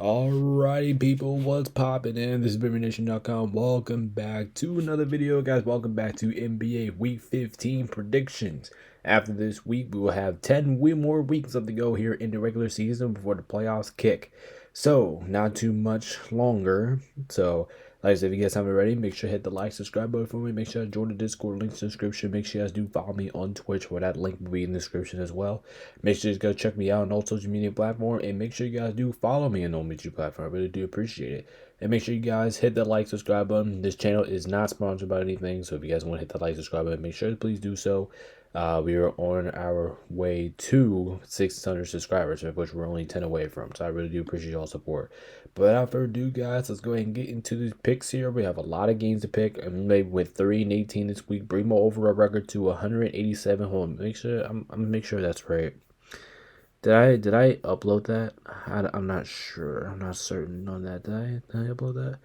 Alrighty, people, what's poppin' in? This is BimmerNation.com. Welcome back to another video, guys. Welcome back to NBA Week 15 predictions. After this week, we will have 10 more weeks left to go here in the regular season before the playoffs kick. So, not too much longer. So, like I said, if you guys haven't already, make sure to hit the like, subscribe button for me. Make sure to join the Discord, links in the description. Make sure you guys do follow me on Twitch, where that link will be in the description as well. Make sure you guys go check me out on all social media platforms, and make sure you guys do follow me on all media platforms. I really do appreciate it. And make sure you guys hit the like, subscribe button. This channel is not sponsored by anything, so if you guys want to hit the like, subscribe button, make sure to please do so. We are on our way to 600 subscribers, of which we're only 10 away from. So I really do appreciate y'all's support. But without further ado, guys, let's go ahead and get into these picks here. We have a lot of games to pick. And maybe with 3-18 this week, bring my overall record to 187. Hold on, make sure I'm make sure that's right. Did I upload that? I'm not sure. I'm not certain on that. Did I upload that?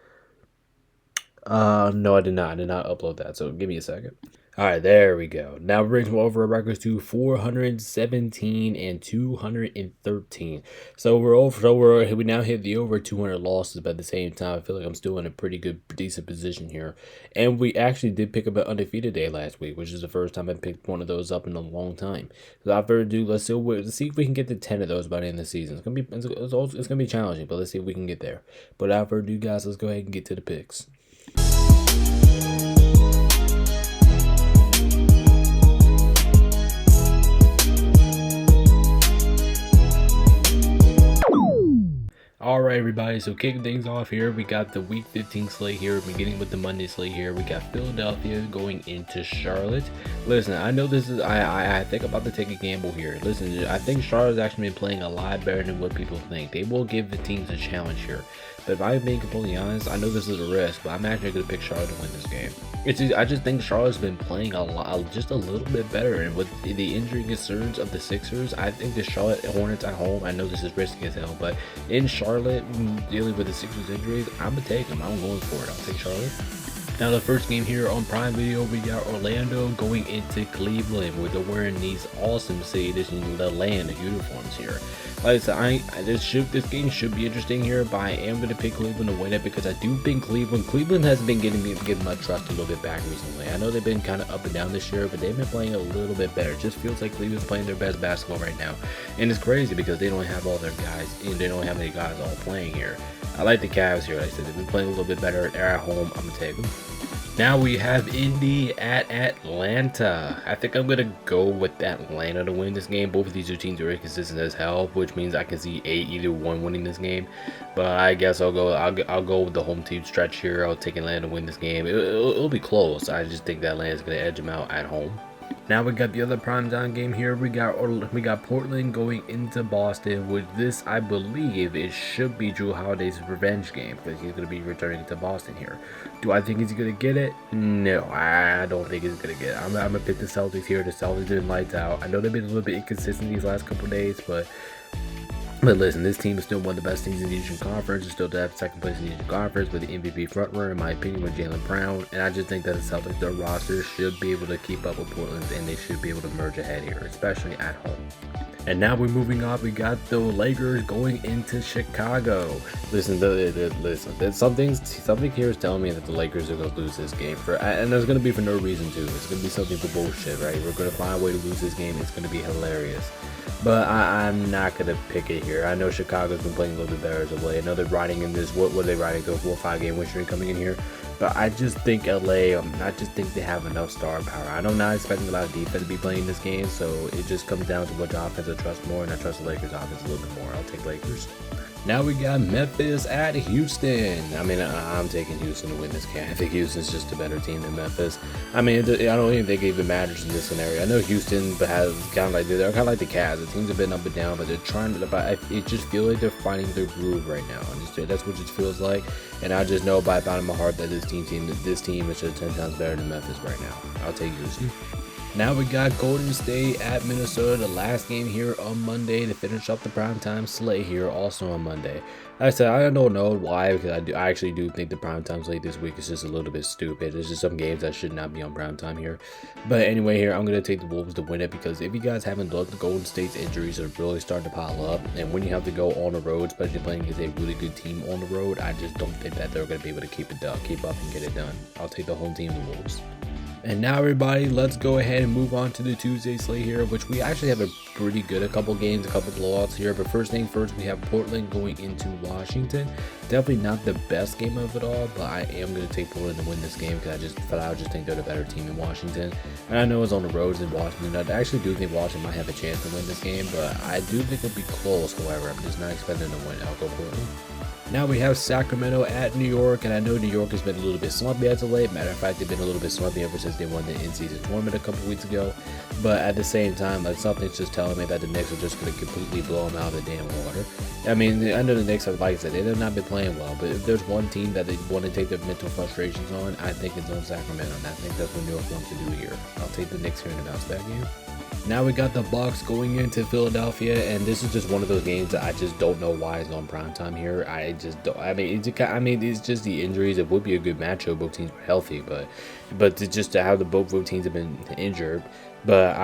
No, I did not. I did not upload that. So give me a second. All right, there we go. Now we're bringing over records to 417 and 213. So we're over. We now hit the over 200 losses, but at the same time, I feel like I'm still in a pretty good, decent position here. And we actually did pick up an undefeated day last week, which is the first time I picked one of those up in a long time. So without further ado, let's see if we can get to 10 of those by the end of the season. It's gonna be challenging, but let's see if we can get there. But without further ado, guys, let's go ahead and get to the picks. All right, everybody, so kicking things off here, we got the week 15 slate here, beginning with the Monday slate here. We got Philadelphia going into Charlotte. Listen, I know this is, I think I'm about to take a gamble here. Listen, I think Charlotte's actually been playing a lot better than what people think. They will give the teams a challenge here. But if I'm being completely honest, I know this is a risk, but I'm actually going to pick Charlotte to win this game. I just think Charlotte's been playing just a little bit better. And with the injury concerns of the Sixers, I think the Charlotte Hornets at home, I know this is risky as hell, but in Charlotte, dealing with the Sixers injuries, I'm going to take them. I'm going for it. I'll take Charlotte. Now the first game here on Prime Video, we got Orlando going into Cleveland with wearing these awesome City Edition the land uniforms here. Like I said, this game should be interesting here, but I am going to pick Cleveland to win it because I do think Cleveland has been getting my trust a little bit back recently. I know they've been kind of up and down this year, but they've been playing a little bit better. It just feels like Cleveland's playing their best basketball right now, and it's crazy because they don't have all their guys, and they don't have any guys all playing here. I like the Cavs here. Like I said, they've been playing a little bit better. They're at home. I'm gonna take them. Now we have Indy at Atlanta. I think I'm gonna go with Atlanta to win this game. Both of these two teams are inconsistent as hell, which means I can see either one winning this game. But I guess I'll go with the home team stretch here. I'll take Atlanta to win this game. It'll be close. I just think that Atlanta's gonna edge them out at home. Now we got the other primetime game here. We got Portland going into Boston. With this, I believe it should be Jrue Holiday's revenge game because he's going to be returning to Boston here. Do I think he's going to get it? No, I don't think he's going to get it. I'm going to pick the Celtics here. The Celtics didn't lights out. I know they've been a little bit inconsistent these last couple days, but listen, this team is still one of the best teams in the Eastern Conference. It's still to have second place in the Eastern Conference with the MVP frontrunner, in my opinion, with Jaylen Brown. And I just think that the Celtics, their roster should be able to keep up with Portland's, and they should be able to merge ahead here, especially at home. And now we're moving on. We got the Lakers going into Chicago. Listen, something here is telling me that the Lakers are going to lose this game and there's going to be for no reason to. It's going to be something for bullshit, right? We're going to find a way to lose this game. It's going to be hilarious. But I'm not going to pick it here. I know Chicago's been playing a little bit better as of late. I know they're riding in this, what were they riding to a 4 or 5 game win streak coming in here. But I just think LA, I just think they have enough star power. I know I'm not expecting a lot of defense to be playing this game, so it just comes down to which offense I trust more, and I trust the Lakers offense a little bit more. I'll take Lakers. Now we got Memphis at Houston. I mean, I'm taking Houston to win this game. I think Houston's just a better team than Memphis. I mean, I don't even think it even matters in this scenario. I know Houston has kind of like, they're kind of like the Cavs. The teams have been up and down, but they're trying to, but it just feels like they're finding their groove right now. And that's what it feels like. And I just know by the bottom of my heart that this team is just 10 times better than Memphis right now. I'll take Houston. Now we got Golden State at Minnesota, the last game here on Monday to finish up the primetime slate here, also on Monday. Like I said, I don't know why, because I actually do think the primetime slate this week is just a little bit stupid. There's just some games that should not be on primetime here. But anyway, here I'm going to take the Wolves to win it, because if you guys haven't looked, the Golden State's injuries are really starting to pile up. And when you have to go on the road, especially playing against a really good team on the road, I just don't think that they're going to be able to keep up and get it done. I'll take the home team, the Wolves. And now everybody, let's go ahead and move on to the Tuesday slate here, which we actually have a pretty good a couple games, a couple blowouts here. But first thing first, we have Portland going into Washington. Definitely not the best game of it all, but I am going to take Portland to win this game, because I just think they're the better team in Washington. And I know it's on the roads in Washington. I actually do think Washington might have a chance to win this game, but I do think it'll be close. However, I'm just not expecting them to win. I'll go Portland. Now we have Sacramento at New York, and I know New York has been a little bit slumpy as of late. Matter of fact, they've been a little bit slumpy ever since they won the in-season tournament a couple weeks ago. But at the same time, like, something's just telling me that the Knicks are just going to completely blow them out of the damn water. I mean, I know the Knicks, like I said, they have not been playing well, but if there's one team that they want to take their mental frustrations on, I think it's on Sacramento, and I think that's what New York wants to do here. I'll take the Knicks here in a bounce-back game. Now we got the Bucks going into Philadelphia, and this is just one of those games that I just don't know why it's on primetime here. I just don't. I mean, it's just the injuries. It would be a good matchup. Both teams were healthy, but just to have both teams have been injured. But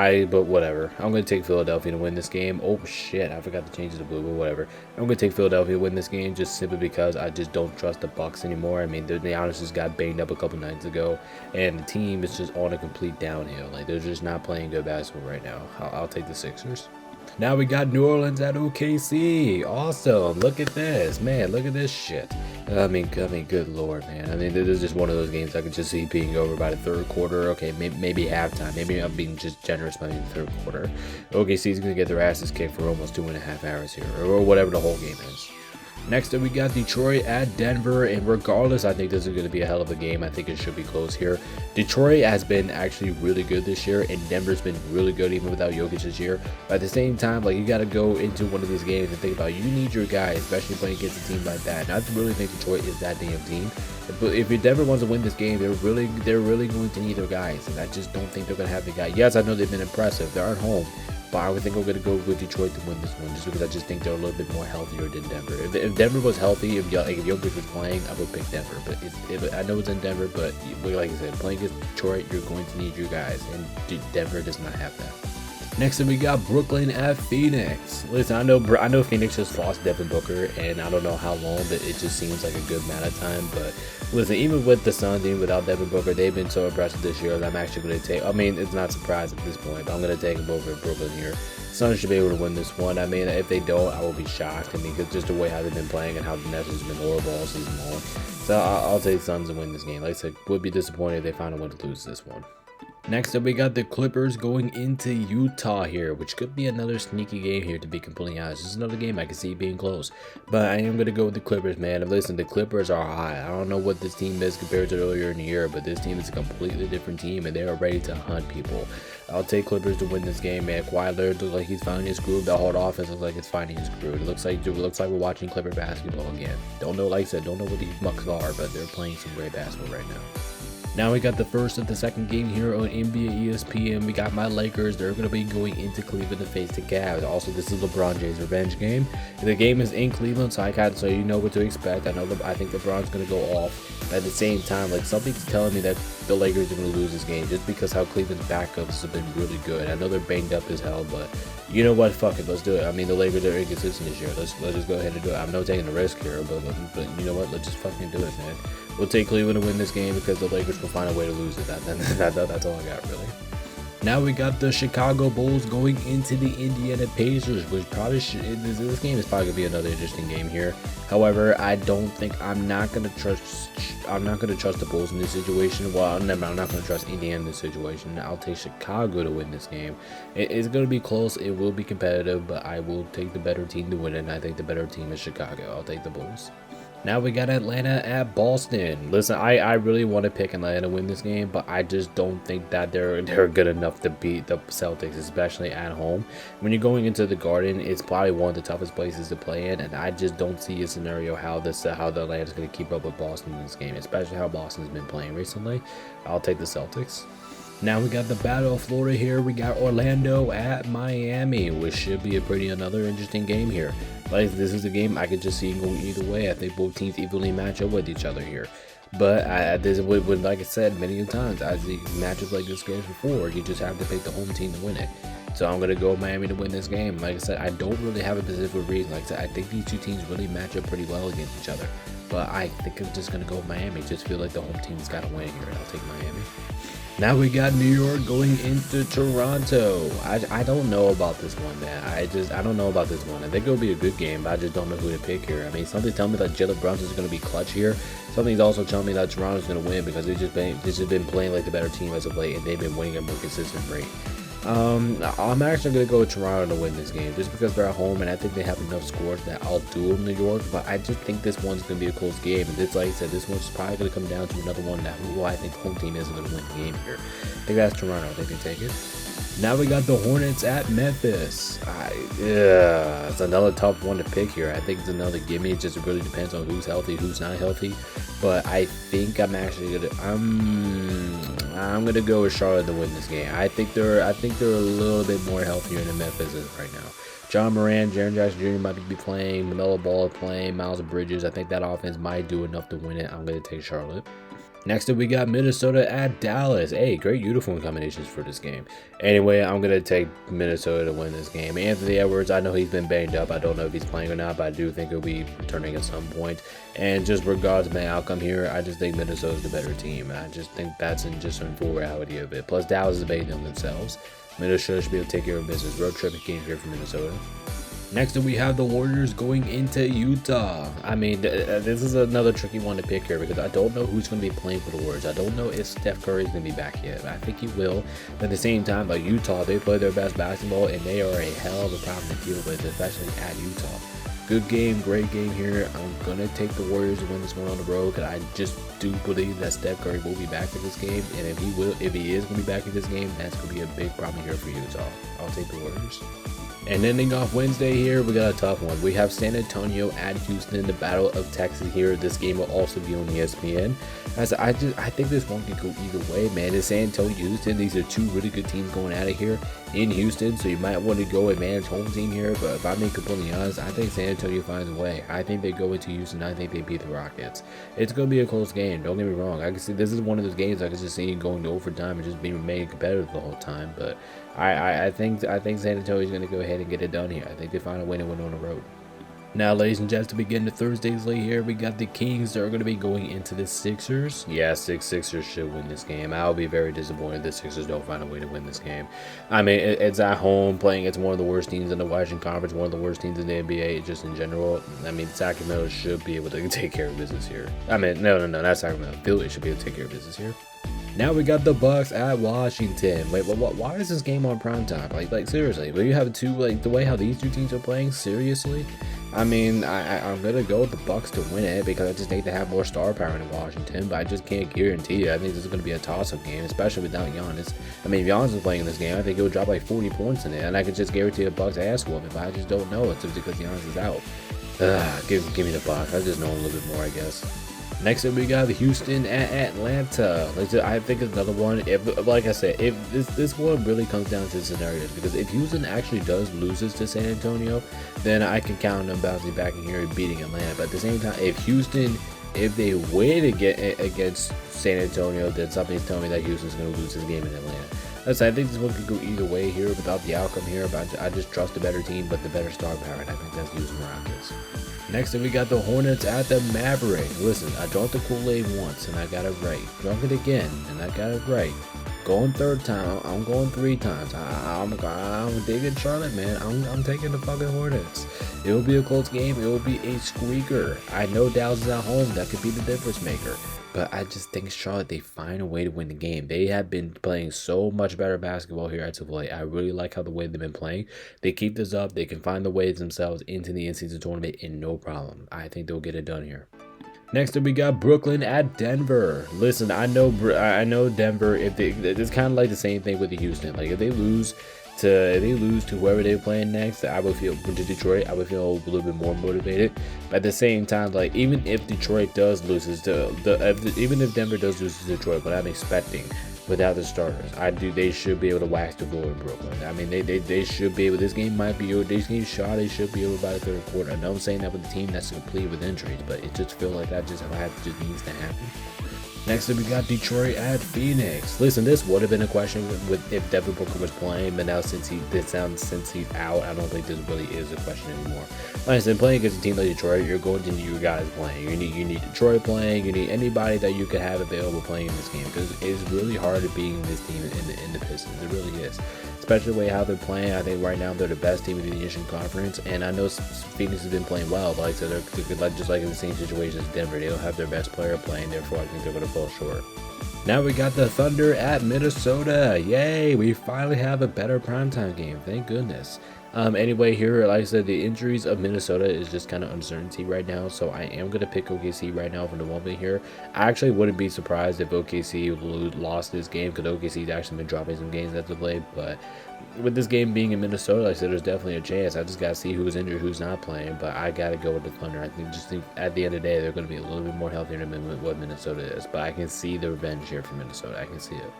whatever. I'm going to take Philadelphia to win this game. Oh, shit. I forgot to change it to blue, but whatever. I'm going to take Philadelphia to win this game just simply because I just don't trust the Bucks anymore. I mean, Giannis just got banged up a couple nights ago, and the team is just on a complete downhill. Like, they're just not playing good basketball right now. I'll take the Sixers. Now we got New Orleans at OKC. Awesome. Look at this. Man, look at this shit. I mean, good lord, man. I mean, this is just one of those games I could just see being over by the third quarter. Okay, maybe halftime. Maybe I'm being just generous by the third quarter. OKC is going to get their asses kicked for almost 2.5 hours here, or whatever the whole game is. Next up, we got Detroit at Denver, and regardless, I think this is going to be a hell of a game. I think it should be close here. Detroit has been actually really good this year, and Denver's been really good even without Jokic this year. But at the same time, like, you got to go into one of these games and think about, you need your guys, especially playing against a team like that. And I really think Detroit is that damn team. But if Denver wants to win this game, they're really going to need their guys, and I just don't think they're going to have the guy. Yes, I know they've been impressive. They're at home. But I would think I'm going to go with Detroit to win this one, just because I just think they're a little bit more healthier than Denver. If Denver was healthy, if Jokic was playing, I would pick Denver. But I know it's in Denver, but like I said, playing against Detroit, you're going to need your guys, and Denver does not have that. Next up, we got Brooklyn at Phoenix. Listen, I know Phoenix just lost Devin Booker, and I don't know how long, but it just seems like a good amount of time. But listen, even with the Suns, even without Devin Booker, they've been so impressive this year that I'm actually going to take. I mean, it's not surprising at this point, but I'm going to take them over at Brooklyn here. Suns should be able to win this one. I mean, if they don't, I will be shocked. I mean, because just the way how they've been playing and how the Nets has been horrible all season long. So I'll take Suns to win this game. Like I said, would be disappointed if they find a way to lose this one. Next up, we got the Clippers going into Utah here, which could be another sneaky game here, to be completely honest. This is another game I can see being close, but I am going to go with the Clippers, man. And listen, the Clippers are hot. I don't know what this team is compared to earlier in the year, but this team is a completely different team, and they are ready to hunt people. I'll take Clippers to win this game, man. Kawhi Leonard looks like he's finding his groove. The whole offense looks like it's finding his groove. It looks like we're watching Clipper basketball again. Don't know, like I said, don't know what these Bucks are, but they're playing some great basketball right now. Now we got the first of the second game here on NBA ESPN. We got my Lakers. They're going to be going into Cleveland to face the Cavs. Also, this is LeBron James' revenge game. The game is in Cleveland, so you know what to expect. I think LeBron's going to go off. But at the same time, like, something's telling me that the Lakers are going to lose this game just because how Cleveland's backups have been really good. I know they're banged up as hell, but you know what? Fuck it. Let's do it. I mean, the Lakers are inconsistent this year. Let's just go ahead and do it. I'm not taking a risk here, but you know what? Let's just fucking do it, man. We'll take Cleveland to win this game because the Lakers will find a way to lose it. That's all I got, really. Now we got the Chicago Bulls going into the Indiana Pacers, which probably this game is probably gonna be another interesting game here. However, I'm not gonna trust the Bulls in this situation. Well, I'm not gonna trust Indiana in this situation. I'll take Chicago to win this game. It's gonna be close. It will be competitive, but I will take the better team to win it. And I think the better team is Chicago. I'll take the Bulls. Now we got Atlanta at Boston. Listen, I really want to pick Atlanta to win this game, but I just don't think that they're good enough to beat the Celtics, especially at home. When you're going into the Garden, it's probably one of the toughest places to play in, and I just don't see a scenario how the Atlanta's going to keep up with Boston in this game, especially how Boston's been playing recently. I'll take the Celtics. Now we got the Battle of Florida here. We got Orlando at Miami, which should be a another interesting game here. Like, this is a game I could just see going either way. I think both teams evenly match up with each other here. But this would, like I said many times, I see matches like this goes before. You just have to pick the home team to win it. So I'm gonna go Miami to win this game. Like I said, I don't really have a specific reason. Like I said, I think these two teams really match up pretty well against each other. But I think I'm just gonna go with Miami. Just feel like the home team's got to win here, and I'll take Miami. Now we got New York going into Toronto. I don't know about this one, man. I don't know about this one. I think it'll be a good game, but I just don't know who to pick here. I mean, something tells me that Jalen Brunson's going to be clutch here. Something's also telling me that Toronto's going to win because they've just been playing like the better team as of late, and they've been winning at a more consistent rate. I'm actually going to go with Toronto to win this game just because they're at home and I think they have enough scores that I'll do New York, but I just think this one's going to be a close game. And this, like I said, this one's probably going to come down to another one that who I think home team isn't going to win the game here. I think that's Toronto. They can take it. Now we got the Hornets at Memphis. It's another tough one to pick here. I think it's another gimme. It just really depends on who's healthy, who's not healthy. But I think I'm gonna go with Charlotte to win this game. I think they're a little bit more healthier than Memphis is right now. John Moran, Jaren Jackson Jr. might be playing, LaMelo Ball playing, Miles Bridges. I think that offense might do enough to win it. I'm gonna take Charlotte. Next up, we got Minnesota at Dallas. Hey, great uniform combinations for this game. Anyway, I'm going to take Minnesota to win this game. Anthony Edwards, I know he's been banged up. I don't know if he's playing or not, but I do think he'll be returning at some point. And just regardless of the outcome here, I just think Minnesota's the better team. I just think that's in full reality of it. Plus, Dallas is beating them themselves. Minnesota should be able to take care of business. Road trip game here for Minnesota. Next up, we have the Warriors going into Utah. I mean, this is another tricky one to pick here because I don't know who's going to be playing for the Warriors. I don't know if Steph Curry is going to be back yet. I think he will. But at the same time, like Utah, they play their best basketball, and they are a hell of a problem to deal with, especially at Utah. Good game, great game here. I'm going to take the Warriors to win this one on the road because I just do believe that Steph Curry will be back in this game. And if he is going to be back in this game, that's going to be a big problem here for Utah. I'll take the Warriors. And ending off Wednesday here, we got a tough one. We have San Antonio at Houston, the Battle of Texas here. This game will also be on ESPN. I think this one could go either way, man. It's San Antonio, Houston. These are two really good teams going at it here in Houston, so you might want to go with man's home team here. But if I'm being completely honest, I think San Antonio finds a way. I think they go into Houston. I think they beat the Rockets. It's going to be a close game. Don't get me wrong. I can see this is one of those games I can just see going to overtime and just being remaining competitive the whole time. But I think San Antonio is going to go ahead and get it done here. I think they find a way to win on the road. Now, ladies and gents, to begin the Thursday's slate here, we got the Kings that are going to be going into the Sixers. Yeah, Sixers should win this game. I'll be very disappointed if the Sixers don't find a way to win this game. I mean, it's at home playing. It's one of the worst teams in the Western Conference, one of the worst teams in the NBA just in general. I mean, Sacramento should be able to take care of business here. I mean, no, not Sacramento. Philly should be able to take care of business here. Now we got the Bucks at Washington. Wait, why is this game on primetime? Like seriously, will you have two, like the way how these two teams are playing? Seriously? I mean, I'm gonna go with the Bucks to win it because I just think they have more star power in Washington, but I just can't guarantee it. I think this is gonna be a toss-up game, especially without Giannis. I mean, if Giannis is playing in this game, I think it would drop like 40 points in it, and I could just guarantee the Bucks ass whooping, but I just don't know. It's just because Giannis is out. Give me the Bucks. I just know a little bit more, I guess. Next up, we got Houston at Atlanta. I think it's another one. Like I said, if this one really comes down to scenarios, because if Houston actually does loses to San Antonio, then I can count on them bouncing back in here and beating Atlanta. But at the same time, if they win against San Antonio, then something's telling me that Houston's going to lose this game in Atlanta. I think this one could go either way here without the outcome here, but I just trust the better team, but the better star power, and I think that's Houston Rockets. Next up, we got the Hornets at the Maverick. Listen, I drank the Kool-Aid once, and I got it right. Drunk it again, and I got it right. Going third time, I'm going 3 times. I'm digging Charlotte, man. I'm taking the fucking Hornets. It will be a close game. It will be a squeaker. I know Dallas is at home. That could be the difference maker. But I just think Charlotte, they find a way to win the game. They have been playing so much better basketball here as of late. I really like how the way they've been playing. They keep this up. They can find the ways themselves into the in-season tournament and no problem. I think they'll get it done here. Next up, we got Brooklyn at Denver. Listen, I know Denver. It's kind of like the same thing with the Houston. Like if they lose to whoever they're playing next, I would feel to Detroit. I would feel a little bit more motivated. But at the same time, like even if Detroit does lose even if Denver does lose to Detroit, what I'm expecting, without the starters. They should be able to wax the floor in Brooklyn. I mean, they should be able. This game might be over. This game shot. They should be over by the third quarter. I know I'm saying that with the team that's complete with injuries, but it just feels like that just needs to happen. Next up, we got Detroit at Phoenix. Listen, this would have been a question with if Devin Booker was playing, but now since he's out, I don't think this really is a question anymore. Like I said, playing against a team like Detroit, you're going to need your guys playing. You need Detroit playing. You need anybody that you could have available playing in this game, because it's really hard to beat this team in the Pistons. It really is. Especially the way how they're playing. I think right now they're the best team in the Eastern Conference, and I know Phoenix has been playing well, but like I said, they're just like in the same situation as Denver. They don't have their best player playing, therefore I think they're going to fall short. Now we got the Thunder at Minnesota. Yay, we finally have a better primetime game. Thank goodness. Anyway, here, like I said, the injuries of Minnesota is just kind of uncertainty right now, so I am going to pick OKC right now for the moment here. I actually wouldn't be surprised if OKC lost this game, because OKC's actually been dropping some games at the play, but with this game being in Minnesota, like I said, there's definitely a chance. I just got to see who's injured, who's not playing, but I got to go with the Thunder. I think at the end of the day, they're going to be a little bit more healthier than what Minnesota is, but I can see the revenge here for Minnesota. I can see it.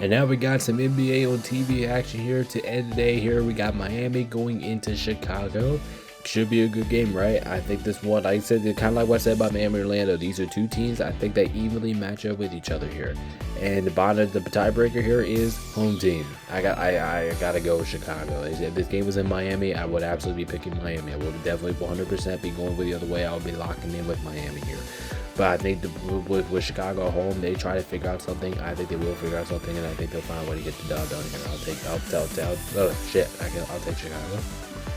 And now we got some NBA on TV action here to end the day. Here we got Miami going into Chicago. Should be a good game, right? I think this one, like I said, kind of like what I said about Miami and Orlando. These are two teams I think they evenly match up with each other here. And the tiebreaker here is home team. I gotta go with Chicago. If this game was in Miami, I would absolutely be picking Miami. I would definitely 100% be going with the other way. I would be locking in with Miami here. But I think with Chicago home, they try to figure out something. I think they will figure out something, and I think they'll find a way to get the job done here. I'll take Chicago.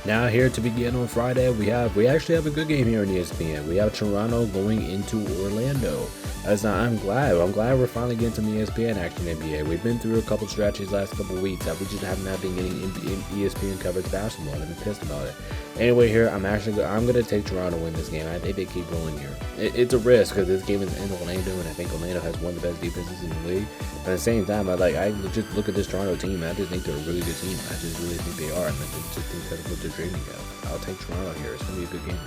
Now here to begin on Friday, we actually have a good game here on ESPN. We have Toronto going into Orlando. I'm glad we're finally getting some ESPN action in NBA. We've been through a couple stretches last couple weeks that we just have not been getting in ESPN coverage basketball, and I've been pissed about it. Anyway, here I'm gonna take Toronto in this game. I think they keep rolling here. It's a risk because this game is in Orlando, and I think Orlando has one of the best defenses in the league. But at the same time, I just look at this Toronto team. I just think they're a really good team. I just really think they are. And I just think that's what they're dreaming of. I'll take Toronto here. It's gonna be a good game.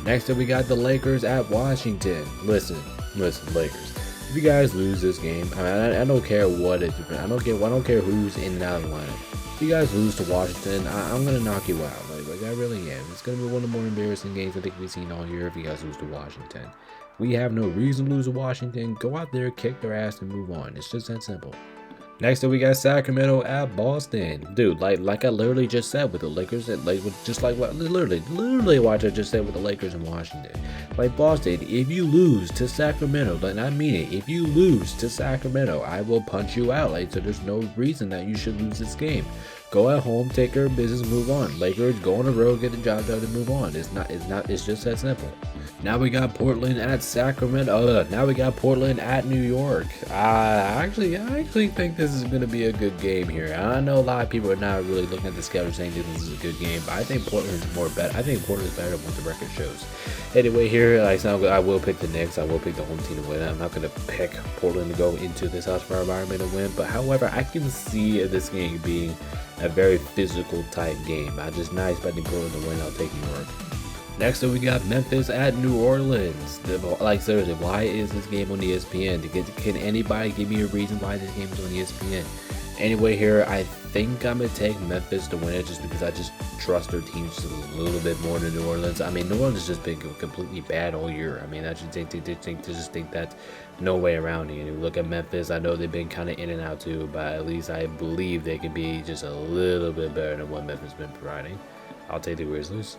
Next up, we got the Lakers at Washington. Listen, Lakers. If you guys lose this game, I don't care what it's. I don't care who's in and out of the lineup. If you guys lose to Washington, I'm gonna knock you out. Like I really am. It's gonna be one of the more embarrassing games I think we've seen all year if you guys lose to Washington. We have no reason to lose to Washington. Go out there, kick their ass, and move on. It's just that simple. Next up, we got Sacramento at Boston. Dude, like I literally just said with the Lakers, literally what I just said with the Lakers in Washington. Like Boston, if you lose to Sacramento, and I mean it, if you lose to Sacramento, I will punch you out. So there's no reason that you should lose this game. Go at home, take care of business, move on. Lakers, go on the road, get the job done, and move on. It's just that simple. Now we got Portland at Sacramento. Now we got Portland at New York. I actually think this is going to be a good game here. I know a lot of people are not really looking at the schedule saying this is a good game, but I think Portland's better. I think Portland's better than what the record shows. Anyway, here I will pick the Knicks. I will pick the home team to win. I'm not going to pick Portland to go into this hostile environment and win, but however, I can see this game being a very physical type game. I'm just not expecting Portland to win. I'll take New York. Next up, we got Memphis at New Orleans. Like, seriously, why is this game on ESPN? Can anybody give me a reason why this game is on ESPN? Anyway, here, I think I'm going to take Memphis to win it just because I just trust their team just a little bit more than New Orleans. I mean, New Orleans has just been completely bad all year. I mean, I just think that's no way around it. You look at Memphis, I know they've been kind of in and out too, but at least I believe they can be just a little bit better than what Memphis has been providing. I'll take the Grizzlies.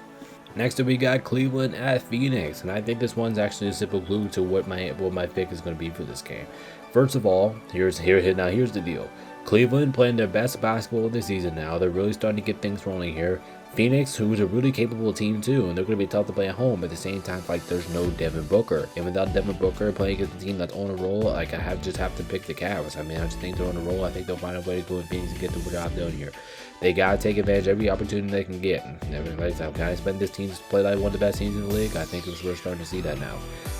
Next up, we got Cleveland at Phoenix, and I think this one's actually a simple clue to what my pick is going to be for this game. First of all, here's the deal. Cleveland playing their best basketball of the season now. They're really starting to get things rolling here. Phoenix, who's a really capable team too, and they're going to be tough to play at home. At the same time, like, there's no Devin Booker, and without Devin Booker playing against a team that's on a roll, like, I just have to pick the Cavs. I mean, I just think they're on a roll. I think they'll find a way to go in Phoenix and get the job done here. They gotta take advantage of every opportunity they can get. Everybody's kind of expecting this team to play like one of the best teams in the league. I think we're starting to see that now.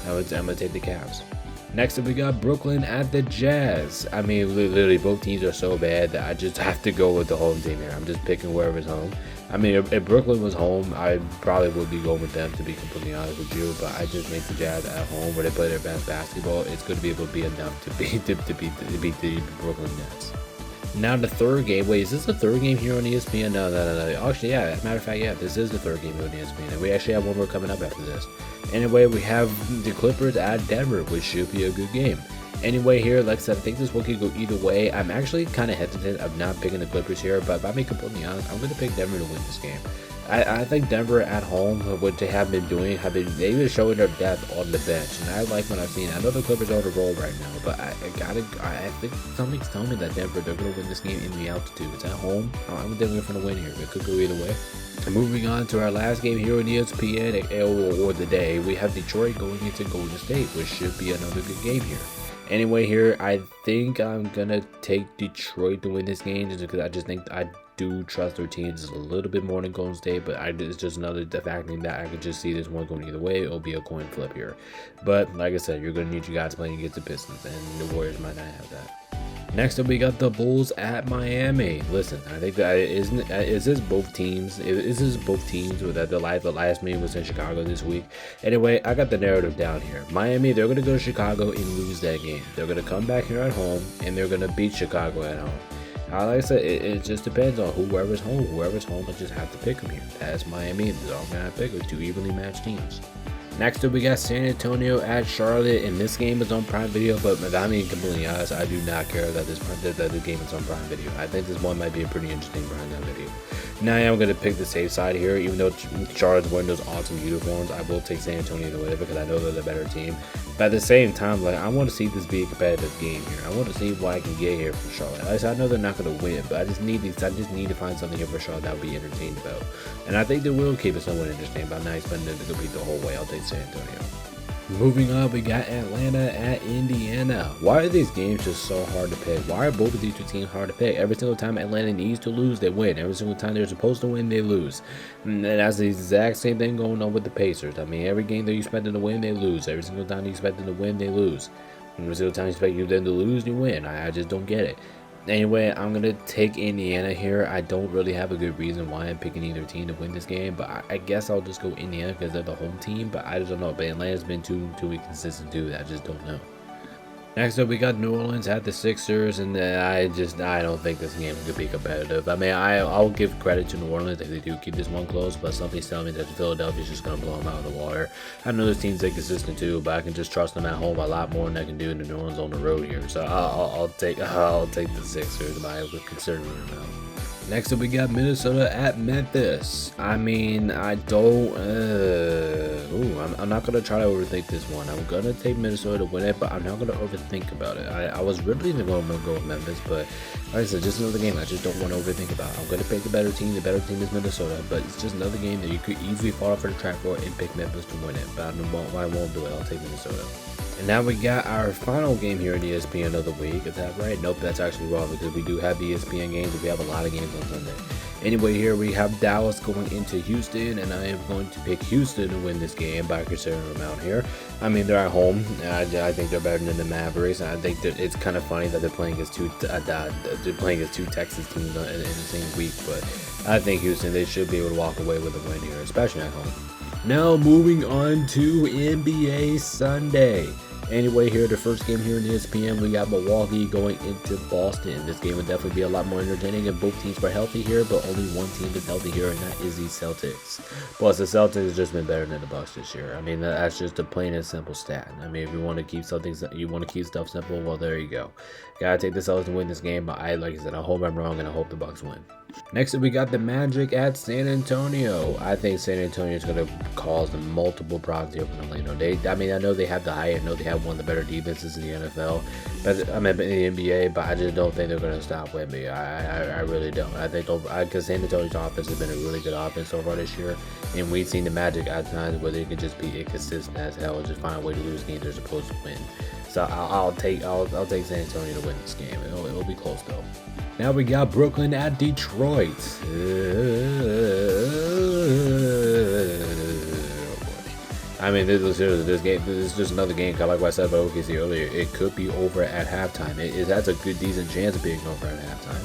I'm gonna take the Cavs. Next up, we got Brooklyn at the Jazz. I mean, literally, both teams are so bad that I just have to go with the home team here. I'm just picking whoever's home. I mean, if Brooklyn was home, I probably would be going with them, to be completely honest with you. But I just think the Jazz at home, where they play their best basketball, it's going to be able to be enough to beat the Brooklyn Nets. Now the third game. Wait, is this the third game here on ESPN? No. Actually, yeah. As a matter of fact, yeah, this is the third game on ESPN, and we actually have one more coming up after this. Anyway, we have the Clippers at Denver, which should be a good game. Anyway, here, like I said, I think this one could go either way. I'm actually kind of hesitant of not picking the Clippers here, but if I'm being completely honest, I'm going to pick Denver to win this game. I think Denver at home, what they have been doing, they've been showing their depth on the bench, and I like what I've seen. I know the Clippers are on the roll right now, but I think something's telling me that Denver, they're going to win this game in the altitude. It's at home. I'm definitely going to win here. It could go either way. And moving on to our last game here on ESPN or the day, we have Detroit going into Golden State, which should be another good game here. Anyway, here, I think I'm going to take Detroit to win this game just because I just think I do trust their team just a little bit more than Golden State, but it's just another fact that I could just see this one going either way. It'll be a coin flip here. But like I said, you're going to need you guys playing against the Pistons, and the Warriors might not have that. Next up, we got the Bulls at Miami. Listen, I think that is this both teams? Is this both teams? Or that the last meeting was in Chicago this week? Anyway, I got the narrative down here. Miami, they're gonna go to Chicago and lose that game. They're gonna come back here at home and they're gonna beat Chicago at home. Like I said, it just depends on whoever's home. Whoever's home, I just have to pick them here. That's Miami. That's all I'm gonna pick with two evenly matched teams. Next up, we got San Antonio at Charlotte, and this game is on Prime Video, but if I'm being completely honest, I do not care that the game is on Prime Video. I think this one might be a pretty interesting Prime Video. Now I am going to pick the safe side here, even though Charlotte's wearing those awesome uniforms. I will take San Antonio to win it because I know they're the better team. But at the same time, like, I want to see this be a competitive game here. I want to see what I can get here from Charlotte. I know they're not going to win, but I just need to find something here for Charlotte that I'll be entertained about. And I think they will keep it somewhat interesting, but I'm not expecting them to compete the whole way. I'll take San Antonio. Moving on, we got Atlanta at Indiana. Why are these games just so hard to pick? Why are both of these two teams hard to pick? Every single time Atlanta needs to lose, they win. Every single time they're supposed to win, they lose. And that's the exact same thing going on with the Pacers. I mean, every game that you expect them to win, they lose. Every single time you expect them to win, they lose. Every single time you expect them to lose, you win. I just don't get it. Anyway, I'm going to take Indiana here. I don't really have a good reason why I'm picking either team to win this game, but I guess I'll just go Indiana because they're the home team, but I just don't know. But Atlanta's been too inconsistent too. I just don't know. Next up, we got New Orleans at the Sixers, and I don't think this game could be competitive. I mean, I'll give credit to New Orleans if they do keep this one close, but something's telling me that Philadelphia's just going to blow them out of the water. I know this team's inconsistent too, but I can just trust them at home a lot more than I can do in New Orleans on the road here. So I'll take the Sixers by a considerable amount. Next up, we got Minnesota at Memphis. I mean, I'm not going to try to overthink this one. I'm going to take Minnesota to win it, but I'm not going to overthink about it. I was really going to go with Memphis, but like I said, just another game I just don't want to overthink about. I'm going to pick the better team. The better team is Minnesota, but it's just another game that you could easily fall off the track for and pick Memphis to win it, but I won't do it. I'll take Minnesota. And now we got our final game here in ESPN of the week. Is that right? Nope, that's actually wrong because we do have ESPN games and we have a lot of games on Sunday. Anyway, here we have Dallas going into Houston, and I am going to pick Houston to win this game by a considerable amount here. I mean, they're at home. I think they're better than the Mavericks. I think that it's kind of funny that they're playing against two Texas teams in the same week, but I think Houston, they should be able to walk away with a win here, especially at home. Now moving on to NBA Sunday. Anyway, here, the first game here in ESPN, we got Milwaukee going into Boston. This game would definitely be a lot more entertaining if both teams were healthy here, but only one team is healthy here, and that is the Celtics. Plus, the Celtics has just been better than the Bucks this year. I mean, that's just a plain and simple stat. I mean, if you want to keep stuff simple, well, there you go. Gotta take the Celtics to win this game, but like I said, I hope I'm wrong, and I hope the Bucks win. Next up, we got the Magic at San Antonio. I think San Antonio is going to cause them multiple problems here for Orlando. I know they have the height. I know they have one of the better defenses in the NFL, but I mean in the NBA. But I just don't think they're going to stop Wemby. I really don't. I think because San Antonio's offense has been a really good offense so far this year, and we've seen the Magic at times where they can just be inconsistent as hell and just find a way to lose games they're supposed to win. So I'll take San Antonio to win this game. It'll be close though. Now we got Brooklyn at Detroit. I mean, this game. This is just another game. Like what I said about OKC earlier, it could be over at halftime. That's a good, decent chance of being over at halftime.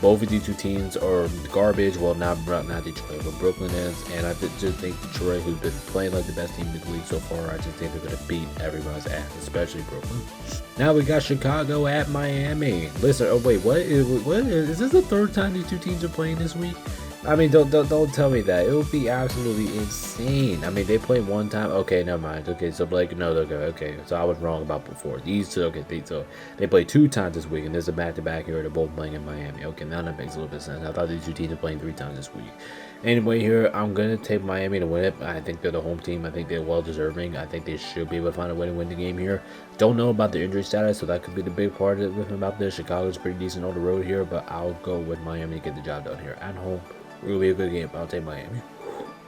Both of these two teams are garbage. Well, not Detroit, but Brooklyn is. And I just think Detroit, who's been playing like the best team in the league so far, I just think they're going to beat everyone's ass, especially Brooklyn. Now we got Chicago at Miami. Listen, oh wait, what is this the third time these two teams are playing this week? I mean, don't tell me that. It would be absolutely insane. I mean, they played one time. Okay, never mind. Okay, so Blake, no, okay. So I was wrong about before. These two, okay, so they played 2 times this week, and there's a back-to-back here. They're both playing in Miami. Okay, now that makes a little bit of sense. I thought these two teams were playing 3 times this week. Anyway, here I'm gonna take Miami to win it. I think they're the home team. I think they're well deserving. I think they should be able to find a way to win the game here. Don't know about the injury status, so that could be the big part of it about this. Chicago's pretty decent on the road here, but I'll go with Miami to get the job done here at home. It will be a good game. I'll take Miami.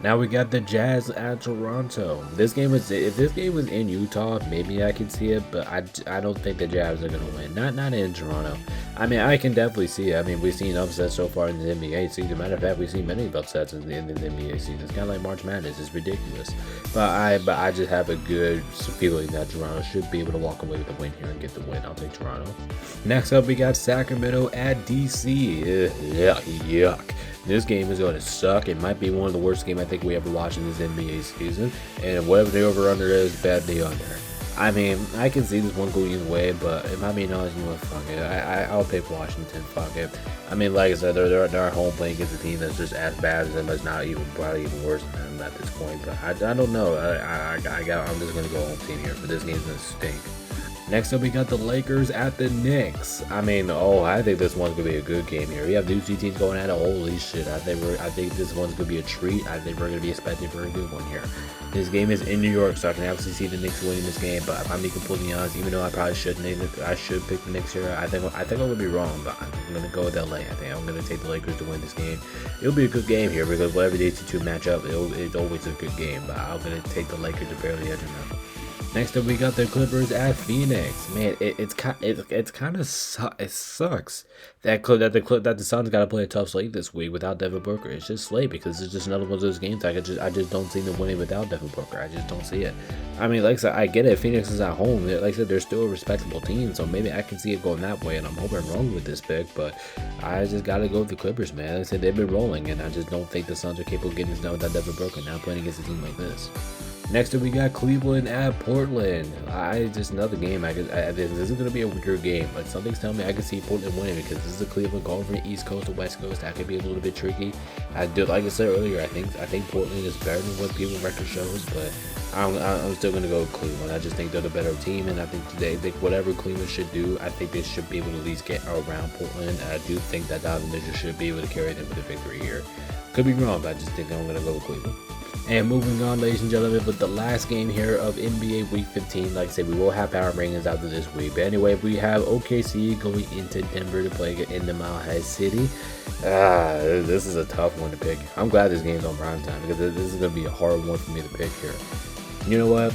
Now we got the Jazz at Toronto. This game was, if this game was in Utah, maybe I could see it, but I don't think the Jazz are gonna win. Not in Toronto. I mean, I can definitely see it. I mean, we've seen upsets so far in the NBA season. Matter of fact, we've seen many upsets in the NBA season. It's kind of like March Madness. It's ridiculous. But I just have a good feeling that Toronto should be able to walk away with the win here and get the win. I'll take Toronto. Next up, we got Sacramento at DC. Yuck. This game is going to suck. It might be one of the worst games I think we ever watched in this NBA season. And whatever the over-under is, bad the under. I mean, I can see this one going either way, but if I'm being honest, you know what, fuck it. I'll pick Washington, fuck it. I mean, like I said, they're home playing against a team that's just as bad as them, but it's not even, probably even worse than them at this point. But I don't know. I'm just going to go home team here, but this game's going to stink. Next up, we got the Lakers at the Knicks. I mean, I think this one's gonna be a good game here. We have these two teams going at it. Holy shit! I think this one's gonna be a treat. I think we're gonna be expecting for a good one here. This game is in New York, so I can obviously see the Knicks winning this game. But if I'm being completely honest, even though I probably shouldn't, I should pick the Knicks here. I think I'm gonna be wrong, but I'm gonna go with LA. I think I'm gonna take the Lakers to win this game. It'll be a good game here because whatever these two match up, it's always a good game. But I'm gonna take the Lakers to barely edge them out. Next up, we got the Clippers at Phoenix. Man, it sucks that the Suns got to play a tough slate this week without Devin Booker. It's just slate because it's just another one of those games I just don't see them winning without Devin Booker. I just don't see it. I mean, like I said, I get it. Phoenix is at home. Like I said, they're still a respectable team, so maybe I can see it going that way. And I'm hoping I'm wrong with this pick, but I just got to go with the Clippers, man. Like I said, they've been rolling, and I just don't think the Suns are capable of getting this done without Devin Booker. Now playing against a team like this. Next up, we got Cleveland at Portland. Just another game. This is going to be a weaker game, but something's telling me I can see Portland winning because this is a Cleveland going from the East Coast to West Coast. That could be a little bit tricky. Like I said earlier, I think Portland is better than what people record shows, but I'm still going to go with Cleveland. I just think they're the better team, and I think whatever Cleveland should do, I think they should be able to at least get around Portland. I do think that Donovan Mitchell should be able to carry them with a victory here. Could be wrong, but I just think I'm going to go with Cleveland. And moving on, ladies and gentlemen, with the last game here of NBA Week 15. Like I said, we will have power rankings after this week. But anyway, we have OKC going into Denver to play in the Mile High City. This is a tough one to pick. I'm glad this game's on prime time because this is going to be a hard one for me to pick here. You know what?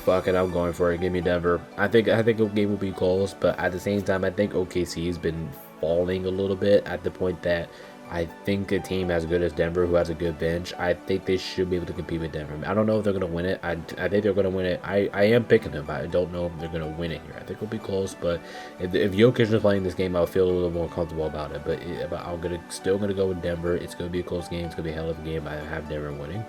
Fuck it, I'm going for it. Give me Denver. I think the game will be close, but at the same time, I think OKC has been falling a little bit at the point that I think a team as good as Denver, who has a good bench, I think they should be able to compete with Denver. I don't know if they're going to win it. I think they're going to win it. I am picking them, but I don't know if they're going to win it here. I think it'll be close, but if Jokic is playing this game, I'll feel a little more comfortable about it. But I'm still going to go with Denver. It's going to be a close game. It's going to be a hell of a game. I have Denver winning.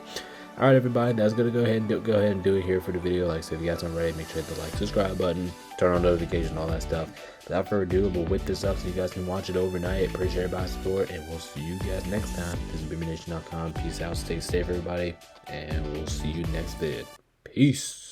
All right, everybody, that's going to go ahead and do it here for the video. Like I said, if you guys aren't ready, make sure to hit the like, subscribe button, turn on notifications, all that stuff. Without further ado, we'll whip this up so you guys can watch it overnight. Appreciate everybody's support, and we'll see you guys next time. This is BeamerNation.com. Peace out. Stay safe, everybody, and we'll see you next vid. Peace.